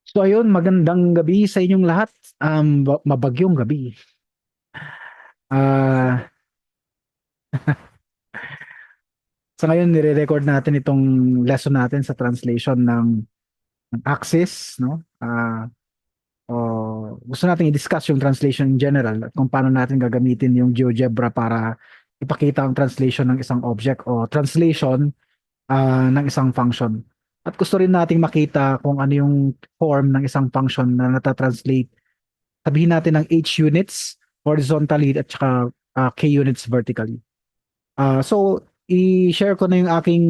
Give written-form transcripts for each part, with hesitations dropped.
So ayun, magandang gabi sa inyong lahat. Mabagyong gabi. Ah, sa ngayon nire-record natin itong lesson natin sa translation ng Axis, no? Gusto natin i-discuss yung translation in general at kung paano natin gagamitin yung GeoGebra para ipakita ang translation ng isang object o translation ng isang function. At gusto rin nating makita kung ano yung form ng isang function na nata-translate. Sabihin natin ng H units horizontally at saka K units vertically. So, i-share ko na yung aking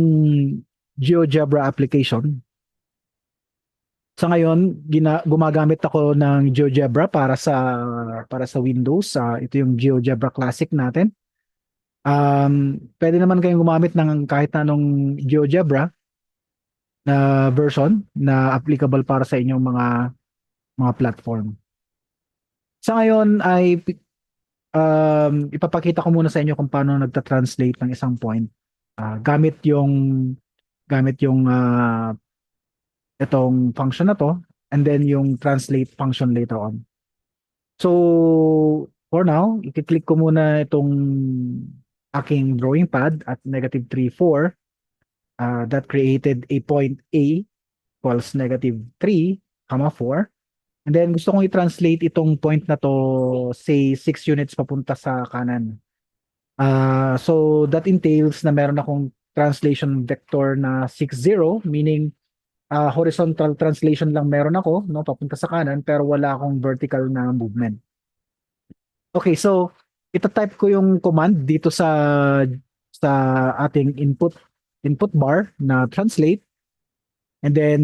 GeoGebra application. Sa ngayon, gumagamit ako ng GeoGebra para sa Windows. Ito yung GeoGebra Classic natin. Pwede naman kayong gumamit ng kahit anong GeoGebra na version na applicable para sa inyong mga platform. Sa ngayon ay ipapakita ko muna sa inyo kung paano nagta-translate ng isang point gamit yung itong function na to and then yung translate function later on. So for now, i-click ko muna itong aking drawing pad at -3, 4 that created a point A equals -3, 4. And then gusto kong i-translate itong point na to say 6 units papunta sa kanan. So that entails na meron akong translation vector na 60, meaning horizontal translation lang meron ako, no, papunta sa kanan, pero wala akong vertical na movement. Okay, so ita-type ko yung command dito sa ating input bar na translate, and then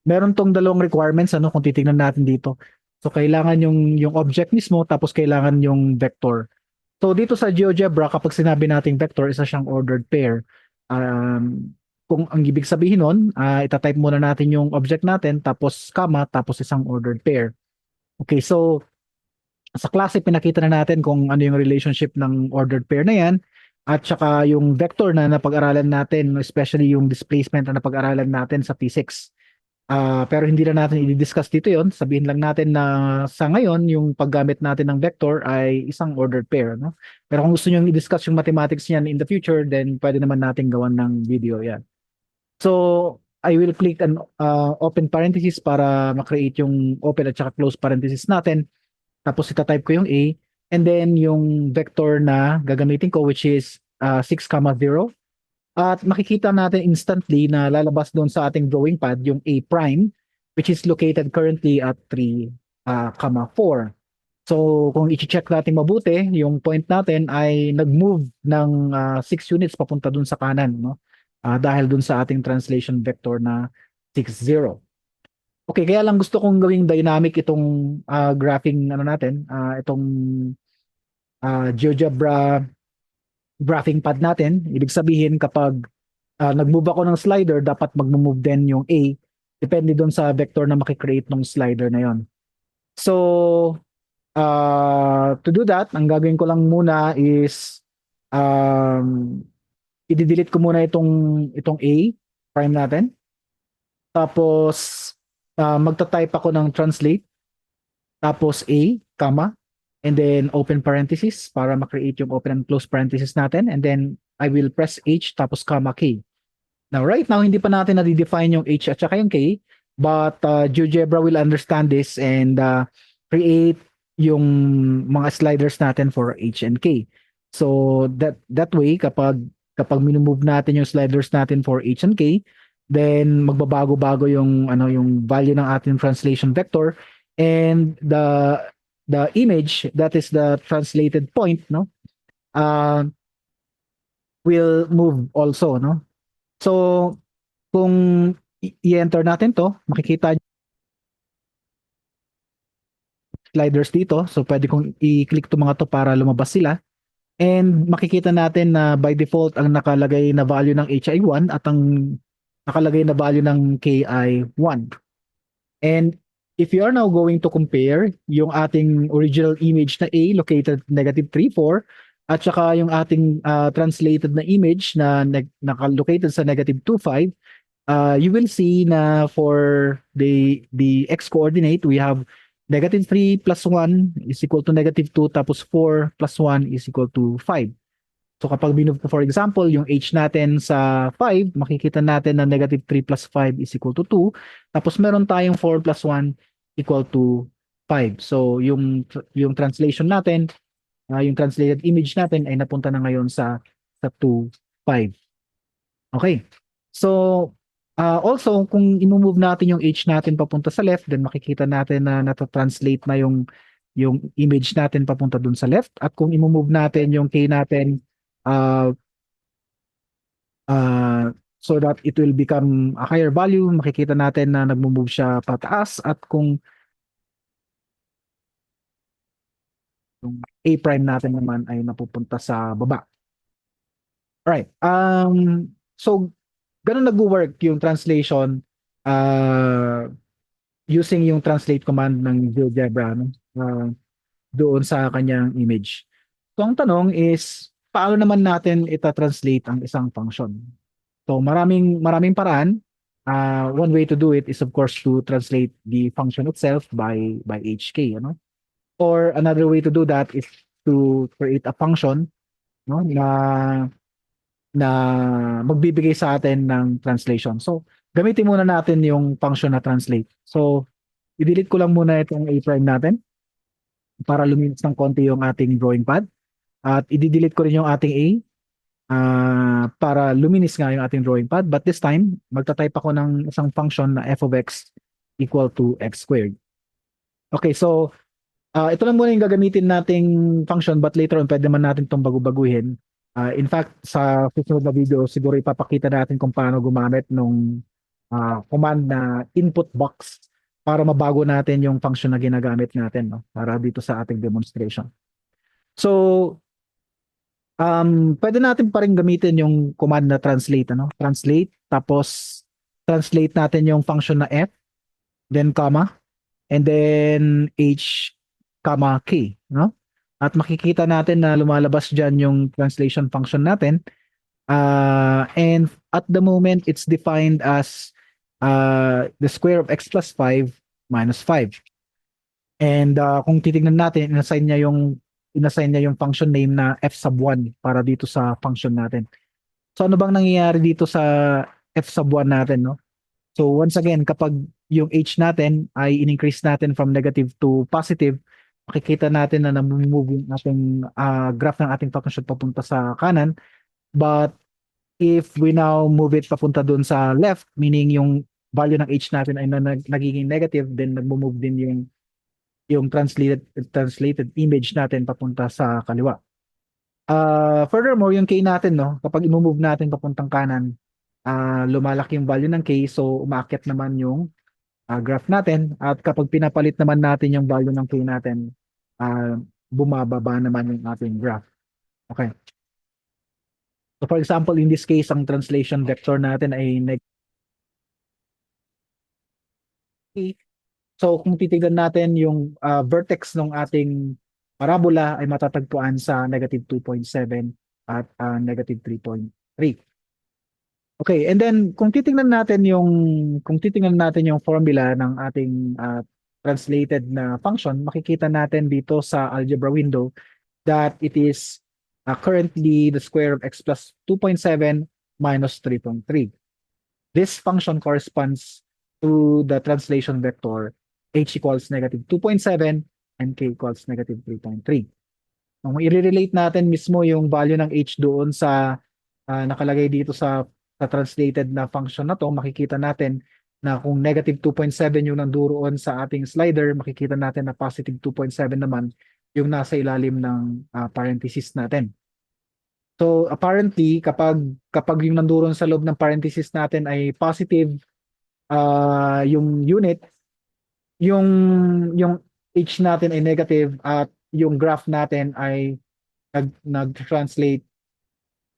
meron tong dalawang requirements, ano, kung titingnan natin dito. So kailangan yung object mismo, tapos kailangan yung vector. So dito sa GeoGebra, kapag sinabi nating vector, isa siyang ordered pair. Kung ang ibig sabihin nun, itatype muna natin yung object natin, tapos comma, tapos isang ordered pair. Okay, so sa klase, pinakita na natin kung ano yung relationship ng ordered pair na yan, at saka yung vector na napag-aralan natin, especially yung displacement na napag-aralan natin sa physics. Pero hindi na natin i-discuss dito yon. Sabihin lang natin na sa ngayon, yung paggamit natin ng vector ay isang ordered pair. No? Pero kung gusto nyo i-discuss yung mathematics niyan in the future, then pwede naman natin gawan ng video yan. So, I will click an open parenthesis para ma-create yung open at saka close parenthesis natin. Tapos ita-type ko yung A, and then yung vector na gagamitin ko, which is 6, 0. At makikita natin instantly na lalabas doon sa ating drawing pad yung A prime, which is located currently at 3, 4. So kung i-check natin mabuti, yung point natin ay nag-move ng 6 units papunta doon sa kanan, no? Dahil doon sa ating translation vector na 60. Okay, kaya lang gusto kong gawing dynamic itong graphing ano natin, itong GeoGebra graphing pad natin. Ibig sabihin kapag nag-move ako ng slider, dapat mag-move din yung A depende doon sa vector na makikreate ng slider na yon. So, to do that, ang gagawin ko lang muna is um, i-delete ko muna itong A prime natin. Tapos, magta-type ako ng translate, tapos A, comma, and then open parenthesis para ma-create yung open and close parenthesis natin. And then, I will press H, tapos comma K. Now, right now, hindi pa natin na-define yung H at saka yung K, but GeoGebra will understand this and create yung mga sliders natin for H and K. So, that way, kapag minumove natin yung sliders natin for H and K, then magbabago-bago yung value ng ating translation vector, and the image, that is the translated point, no, uh, will move also, no. So kung i-enter natin to, makikita sliders dito. So pwede kong i-click to mga to para lumabas sila. And makikita natin na by default ang nakalagay na value ng H ay 1 at ang nakalagay na value ng K ay 1. And if you are now going to compare yung ating original image na A located -3, 4 at saka yung ating translated na image na naka-located sa -2, 5, you will see na for the x coordinate, we have -3 plus 1 is equal to -2, tapos 4 plus 1 is equal to 5. So kapag binove ko, for example, yung h natin sa 5, makikita natin na -3 plus 5 is equal to 2. Tapos meron tayong 4 plus 1 equal to 5. So yung translation natin, yung translated image natin ay napunta na ngayon sa 2, 5. Okay. So, also, kung i-move natin yung h natin papunta sa left, then makikita natin na nata-translate na yung image natin papunta dun sa left. At kung i-move natin yung k natin uh, so that it will become a higher value, makikita natin na nagmo-move siya pataas. At kung yung a prime natin naman ay napupunta sa baba. Right. So, ganun nag-work yung translation using yung translate command ng GeoGebra, no? Doon sa kanyang image. So ang tanong is, paano naman natin ita-translate ang isang function? So maraming maraming paraan. One way to do it is of course to translate the function itself by HK, ano? Or another way to do that is to create a function, no, na magbibigay sa atin ng translation. So gamitin muna natin yung function na translate. So i-delete ko lang muna itong a prime natin para luminis ng konti yung ating drawing pad. At i-delete ko rin yung ating A para luminis nga yung ating drawing pad. But this time, magta-type ako ng isang function na f of x equal to x squared. Okay, so ito lang muna yung gagamitin nating function, but later on, pwede man natin itong bago-baguhin. In fact, sa susunod na video, siguro ipapakita natin kung paano gumamit nung command na input box para mabago natin yung function na ginagamit natin, no? Para dito sa ating demonstration. So, pwede natin pa rin gamitin yung command na translate, ano? Translate, tapos translate natin yung function na f, then comma, and then h, comma, k, no? At makikita natin na lumalabas dyan yung translation function natin. And at the moment, it's defined as the square of x plus 5 minus 5. And kung titignan natin, inassign niya yung function name na f sub 1 para dito sa function natin. So ano bang nangyayari dito sa f sub 1 natin, no? So once again, kapag yung h natin ay in-increase natin from negative to positive, makikita natin na namumove yung ating graph ng ating function papunta sa kanan. But if we now move it papunta dun sa left, meaning yung value ng h natin ay nagiging negative, then nagmo-move din yung translated image natin papunta sa kaliwa. Furthermore, yung k natin, no, kapag i-move natin papuntang kanan, lumalaki yung value ng k, so umaakyat naman yung graph natin. At kapag pinapalit naman natin yung value ng k natin, bumababa naman yung ating graph. Okay. So for example, in this case, ang translation vector natin ay negative. So kung titignan natin yung vertex ng ating parabola ay matatagpuan sa -2.7 at -3.3. Okay, and then kung titingnan natin yung formula ng ating translated na function, makikita natin dito sa algebra window that it is currently the square of x plus 2.7 minus 3.3. This function corresponds to the translation vector h equals -2.7 and k equals -3.3. Kung i-relate natin mismo yung value ng h doon sa nakalagay dito sa translated na function na to, makikita natin na kung -2.7 yung nanduroon sa ating slider, makikita natin na +2.7 naman yung nasa ilalim ng parenthesis natin. So apparently, kapag yung nanduroon sa loob ng parenthesis natin ay positive yung unit, yung h natin ay negative at yung graph natin ay nag-translate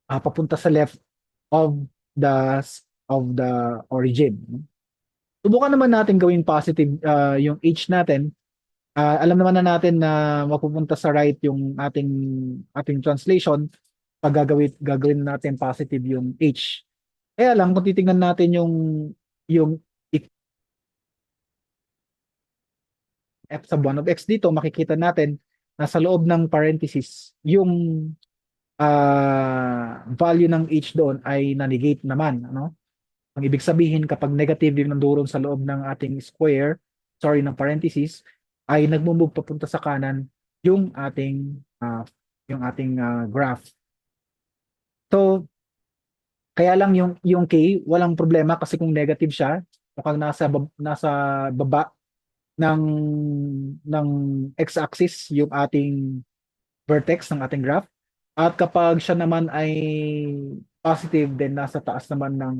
papunta sa left of the origin. Subukan naman natin gawing positive yung h natin. Alam naman na natin na mapupunta sa right yung ating translation pag gagawin natin positive yung h. Kaya lang kung titingnan natin yung f sub 1 of x dito, makikita natin na sa loob ng parenthesis, yung value ng h doon ay na-negate naman, ano? Ang ibig sabihin, kapag negative yung nandoon sa loob ng ating square, sorry, ng parenthesis, ay nagmo-move papunta sa kanan yung ating graph. So, kaya lang yung k, walang problema kasi kung negative siya, mukhang nasa baba ng ng x-axis yung ating vertex ng ating graph. At kapag siya naman ay positive, then nasa taas naman ng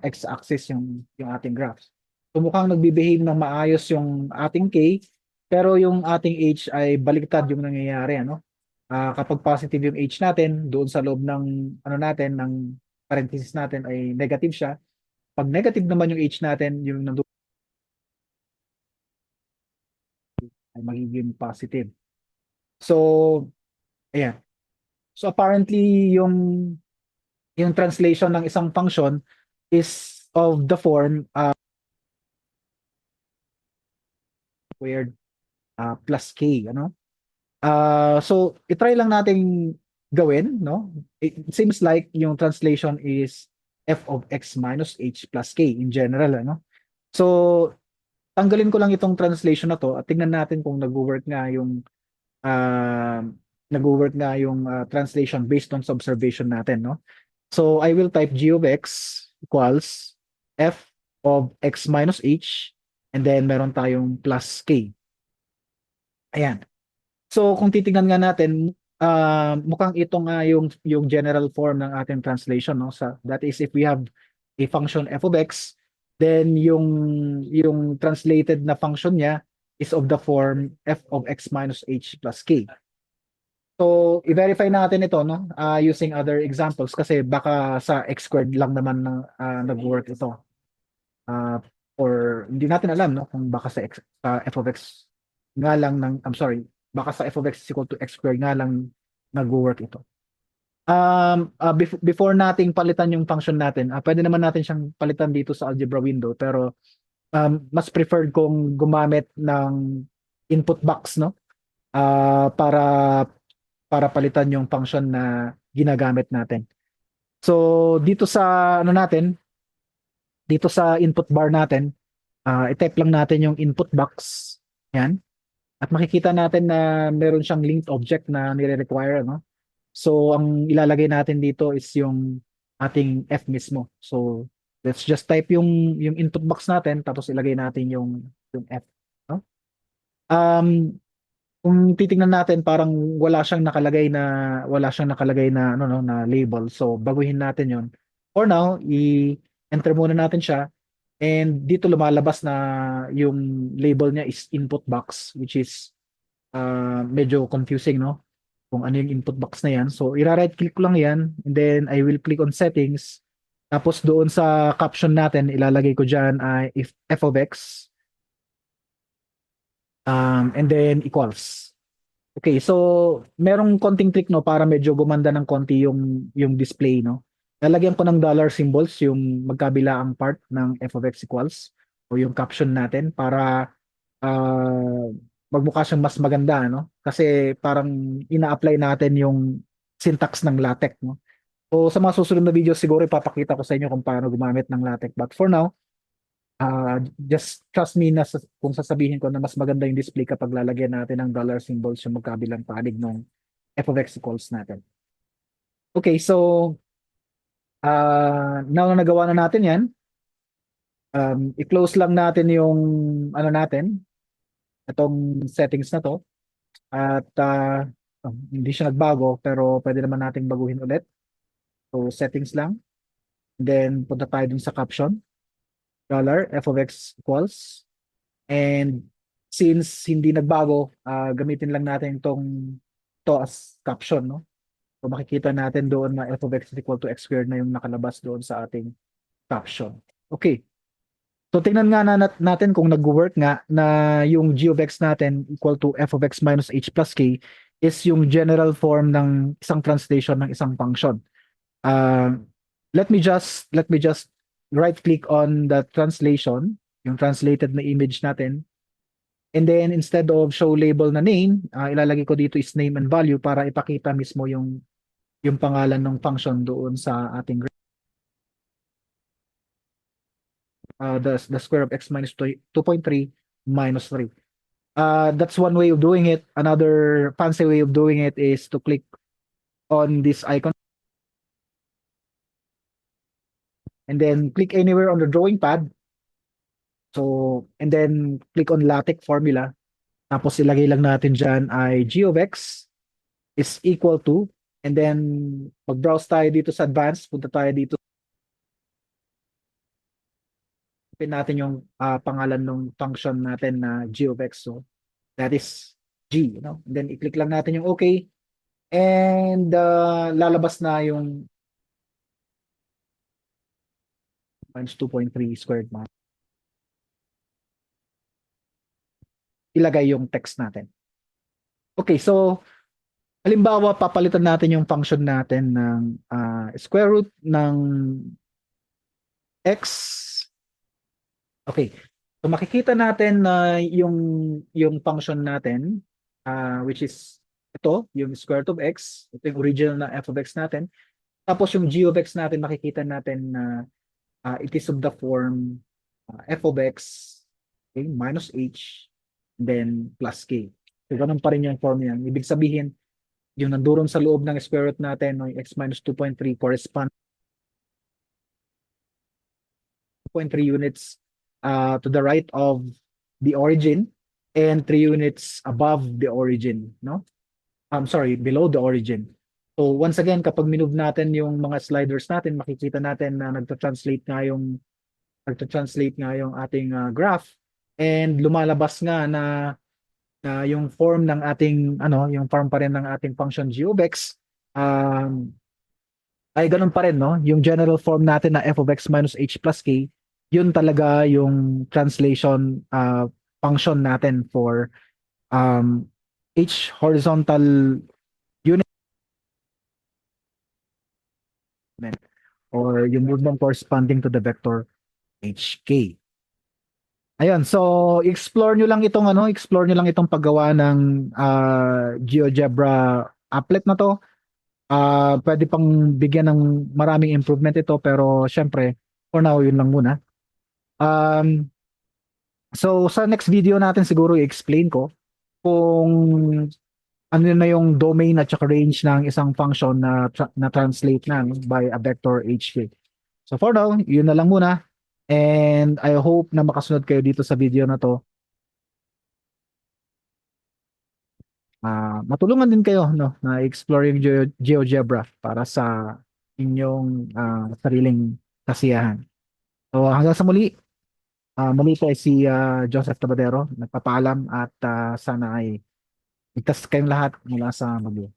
x-axis yung ating graph. So mukhang nagbe-behave ng maayos yung ating k, pero yung ating h ay baliktad yung nangyayari, ano? Kapag positive yung h natin, doon sa loob ng ano natin, ng parenthesis natin ay negative siya. Pag negative naman yung h natin, yung nandoon ay magiging positive. So, ayan. So apparently yung translation ng isang function is of the form squared plus k, ano? So i-try lang nating gawin, no? It seems like yung translation is f of x minus h plus k in general, ano? So tanggalin ko lang itong translation na to at tingnan natin kung nag-work nga uh, yung translation based on sa observation natin, no? So I will type g of x equals f of x minus h, and then meron tayong plus k. Ayan. So kung titingnan nga natin, mukhang ito nga yung general form ng ating translation, no? That is, if we have a function f of x, then yung translated na function niya is of the form f of x minus h plus k. So, i-verify natin ito, no? Using other examples kasi baka sa x squared lang naman na nag-work ito. Or hindi natin alam, no? Kung baka sa f of x nga lang I'm sorry, baka sa f of x is equal to x squared nga lang nag-work ito. Before nating palitan yung function natin, pwede naman natin siyang palitan dito sa algebra window, pero mas preferred kong gumamit ng input box, no? Para palitan yung function na ginagamit natin. So dito sa ano natin, dito sa input bar natin, i-type lang natin yung input box. Yan. At makikita natin na meron siyang linked object na nire-require, no? So ang ilalagay natin dito is yung ating f mismo. So let's just type yung input box natin tapos ilagay natin yung f, no? Kung titingnan natin, parang wala siyang nakalagay na ano, no, na label. So baguhin natin 'yon. For now, i-enter muna natin siya, and dito lumalabas na yung label niya is input box, which is medyo confusing, no? Kung ano yung input box na 'yan. So i-right click ko lang 'yan, and then I will click on settings. Tapos doon sa caption natin, ilalagay ko diyan ay if f of x, and then equals. Okay, so merong konting trick, no, para medyo gumanda ng konti yung display, no. Lalagyan ko ng dollar symbols yung magkabilaang part ng f of x equals o yung caption natin para uh, magmukha siyang mas maganda, no. Kasi parang ina-apply natin yung syntax ng LaTeX, no. So sa mga susunod na video siguro ipapakita ko sa inyo kung paano gumamit ng LaTeX. But for now, just trust me na kung sasabihin ko na mas maganda yung display kapag lalagyan natin ng dollar symbols yung magkabilang panig ng f of x equals natin. Okay, so now na nagawa na natin yan, i-close lang natin yung ano natin, itong settings na to, at hindi siya nagbago pero pwede naman nating baguhin ulit. So settings lang, then punta tayo dun sa caption, dollar f of x equals. And since hindi nagbago, gamitin lang natin to as caption, no? So makikita natin doon na f of x is equal to x squared na yung nakalabas doon sa ating caption. Okay. So tingnan nga natin kung nag-work nga na yung g of x natin equal to f of x minus h plus k is yung general form ng isang translation ng isang function. Uh, let me just right click on the translation, yung translated na image natin. And then instead of show label na name, ilalagay ko dito is name and value para ipakita mismo yung pangalan ng function doon sa ating the square of x minus 2.3 minus 3. That's one way of doing it. Another fancy way of doing it is to click on this icon and then click anywhere on the drawing pad. So, and then click on LaTeX formula. Tapos ilagay lang natin dyan ay g of x is equal to, and then mag-browse tayo dito sa advanced, punta tayo dito, pin natin yung pangalan ng function natin na g of x. So, that is g, you know? And then i-click lang natin yung okay, and lalabas na yung minus 2.3 squared math. Ilagay yung text natin. Okay, so halimbawa papalitan natin yung function natin ng square root ng x. Okay. So makikita natin na yung function natin which is ito, yung square root of x, ito yung original na f of x natin. Tapos yung g of x natin, makikita natin na it is of the form f of x, okay, minus h, then plus k. So ganun pa rin yung form yan. Ibig sabihin, yung nandoon sa loob ng square root natin, no, yung x minus 2.3 correspond 2.3 units to the right of the origin and 3 units above the origin, no? I'm sorry, below the origin. So once again, kapag minove natin yung mga sliders natin, makikita natin na nagta-translate nga yung ating graph, and lumalabas nga na yung form ng ating yung form pa rin ng ating function g of x ay ganun pa rin, no? Yung general form natin na f of x minus h plus k, yun talaga yung translation function natin for h horizontal unit or yung movement corresponding to the vector hk. Ayun, so explore nyo lang itong paggawa ng GeoGebra applet na to. Pwede pang bigyan ng maraming improvement ito, pero syempre for now yun lang muna. So sa next video natin siguro i-explain ko kung ano na yung domain at saka range ng isang function na translate na by a vector hk. So for now, yun na lang muna. And I hope na makasunod kayo dito sa video na to. Matulungan din kayo, no, na explore yung GeoGebra para sa inyong sariling kasiyahan. So hanggang sa muli, muli tayo si Joseph Tabadero. Nagpapaalam at sana ay ligtas kayong lahat mula sa bagyo.